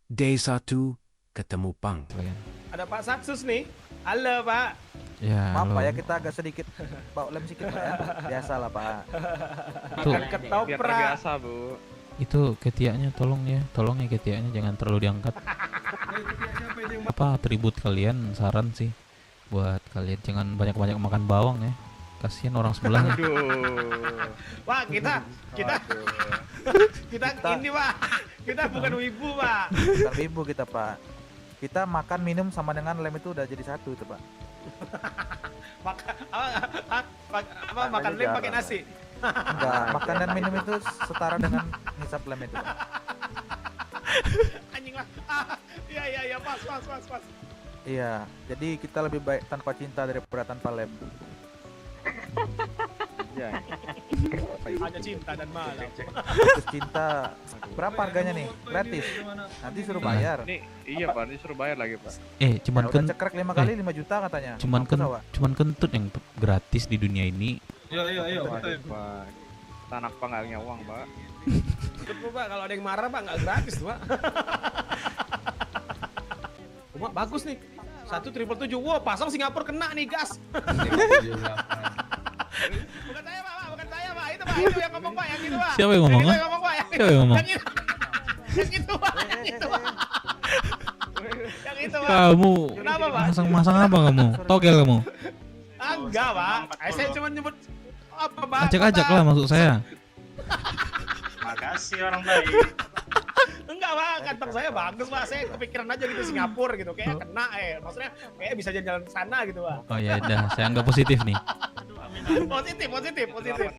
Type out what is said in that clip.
Day 1, ketemu Pang. Ada Pak Satsus nih. Halo Pak. Ya, Maaf halo. Pak ya, kita agak sedikit bawa lem sedikit Pak ya. Biasa lah Pak. Tuh. Makan ketoprak. Biar terbiasa, Bu. Itu ketiaknya tolong ya ketiaknya jangan terlalu diangkat. Apa atribut kalian saran sih buat kalian jangan banyak-banyak makan bawang ya. Kasihan orang sebelahnya. Aduh. Pak, kita Kita- ini Pak. Kita bukan wibu Pak. Bukan ibu kita Pak. Kita makan minum sama dengan lem itu udah jadi satu itu Pak. Makan apa makan lem pakai nasi. Enggak, makan dan minum itu setara dengan ngisap lem itu Pak. Anjing lah. Iya pas. Iya, jadi kita lebih baik tanpa cinta daripada tanpa lem. Ya. Hanya cinta dan malam. Terus cinta berapa harganya nih? Gratis. Nanti suruh bayar. Ini iya, Pak. Ini suruh bayar lagi, Pak. Cuman Ya, kan udah cekrek 5 kali 5 juta katanya. cuman kentut yang gratis di dunia ini. Waduh, Pak. Kita anak Pak nggak punya uang, Pak. Betul Pak, kalau ada yang marah Pak nggak gratis tuh Pak. Cuma bagus nih. 1.777. Wow, pasang Singapura kena nih gas. Bukan saya Pak, bukan saya Pak. Itu Pak, itu yang ngomong Pak, yang itu Pak. Siapa yang ngomong, Yang ah? itu yang ngomong Pak. Siapa yang ngomong? Yang itu. Yang itu Pak, yang itu Pak. Yang itu Pak. Kamu Kenapa, Pak? masang apa kamu? Togel kamu. Ah, enggak Pak. Saya cuma nyebut apa Pak? Ajak-ajak lah masuk saya. Makasih orang baik. Enggak Pak, kantong saya bagus Pak. Saya kepikiran aja gitu Singapura gitu. Kayak kena maksudnya kayak bisa jalan-jalan ke sana gitu Pak. Oh ya udah, saya anggap positif nih. Positif.